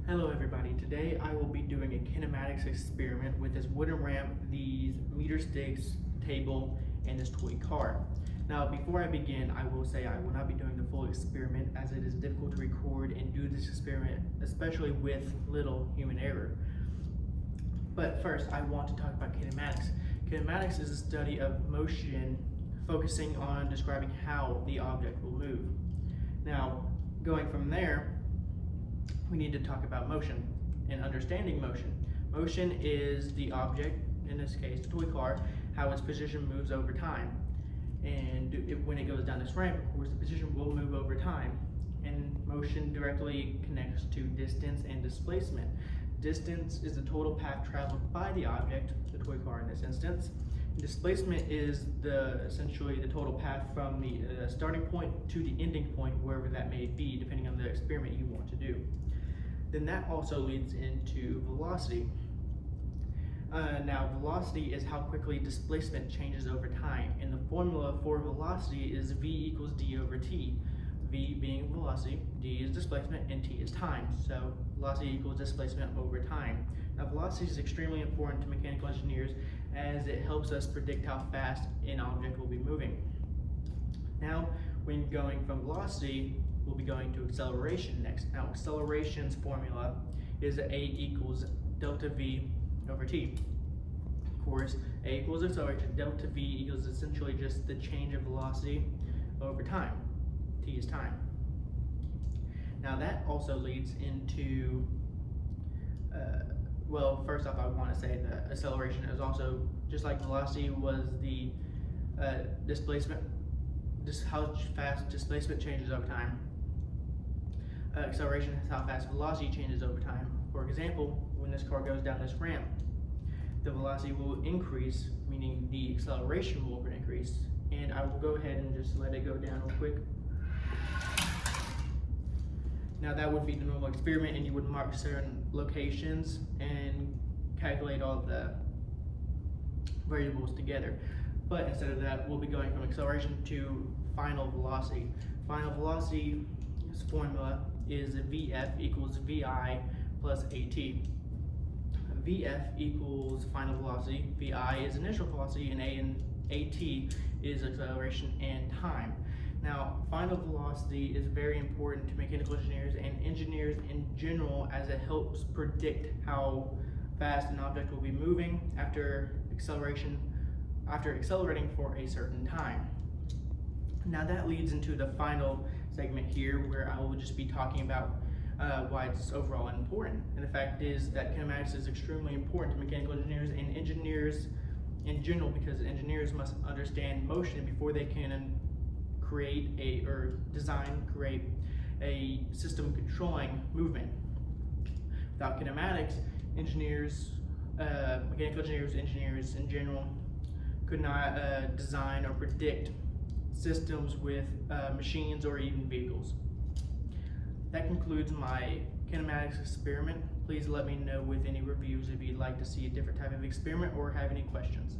Hello everybody, today I will be doing a kinematics experiment with this wooden ramp, these meter sticks, table, and this toy car. Now before I begin, I will say I will not be doing the full experiment as it is difficult to record and do this experiment, especially with little human error. But first, I want to talk about kinematics. Kinematics is a study of motion focusing on describing how the object will move. Now, going from there, we need to talk about motion and understanding motion. Motion is the object, in this case the toy car, how its position moves over time. And when it goes down this ramp, of course, the position will move over time. And motion directly connects to distance and displacement. Distance is the total path traveled by the object, the toy car in this instance. Displacement is essentially the total path from the starting point to the ending point, wherever that may be, depending on the experiment you want to do. Then that also leads into velocity. Now, velocity is how quickly displacement changes over time, and the formula for velocity is v equals d over t. V being velocity, d is displacement, and t is time. So velocity equals displacement over time. Now, velocity is extremely important to mechanical engineers as it helps us predict how fast an object will be moving. Now, when going from velocity, we'll be going to acceleration next. Now, acceleration's formula is a equals delta v over t. Of course, a equals acceleration, delta v equals essentially just the change of velocity over time. T is time. Now that also leads into, well, first off I want to say that acceleration is also, just like velocity was the displacement, just how fast displacement changes over time. Acceleration is how fast velocity changes over time. For example, when this car goes down this ramp, the velocity will increase, meaning the acceleration will increase. And I will go ahead and just let it go down real quick. Now that would be the normal experiment, and you would mark certain locations and calculate all of the variables together. But instead of that, we'll be going from acceleration to final velocity. Final velocity's formula is Vf equals Vi plus At. Vf equals final velocity, Vi is initial velocity, and At is acceleration and time. Now, final velocity is very important to mechanical engineers and engineers in general, as it helps predict how fast an object will be moving after accelerating for a certain time. Now that leads into the final segment here, where I will just be talking about why it's overall important. And the fact is that kinematics is extremely important to mechanical engineers and engineers in general, because engineers must understand motion before they can create create a system controlling movement. Without kinematics, mechanical engineers in general could not design or predict systems with machines or even vehicles. That concludes my kinematics experiment. Please let me know with any reviews if you'd like to see a different type of experiment or have any questions.